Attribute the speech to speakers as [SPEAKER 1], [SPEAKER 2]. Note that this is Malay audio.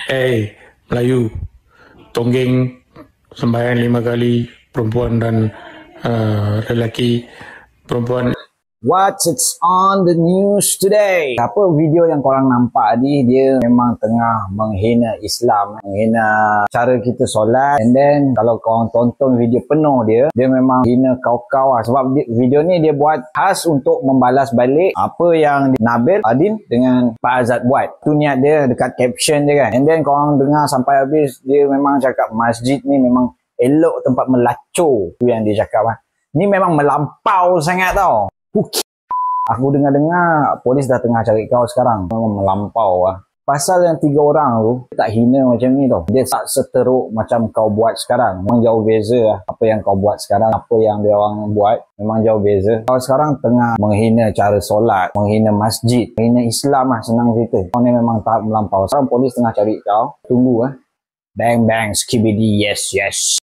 [SPEAKER 1] Hey, Melayu, tonggeng sembahyang 5 kali, perempuan dan lelaki. Perempuan
[SPEAKER 2] What's on the news today? Apa video yang korang nampak ni, dia memang tengah menghina Islam, menghina cara kita solat. And then kalau korang tonton video penuh dia memang hina kau-kau lah. Sebab video ni dia buat khas untuk membalas balik apa yang Nabil Adin dengan Pak Azad buat. Tu niat dia dekat caption dia kan. And then korang dengar sampai habis, dia memang cakap masjid ni memang elok tempat melacur. Tu yang dia cakap lah. Ni memang melampau sangat tau. Aku dengar-dengar polis dah tengah cari kau sekarang. Memang melampau lah. Pasal yang 3 orang tu tak hina macam ni tau. Dia tak seteruk macam kau buat sekarang. Memang jauh beza lah. Apa yang kau buat sekarang, apa yang dia orang buat, memang jauh beza. Kau sekarang tengah menghina cara solat, menghina masjid, menghina Islam lah, senang cerita. Kau ni memang tak melampau. Sekarang polis tengah cari kau. Tunggu lah. Bang bang skibidi, yes yes.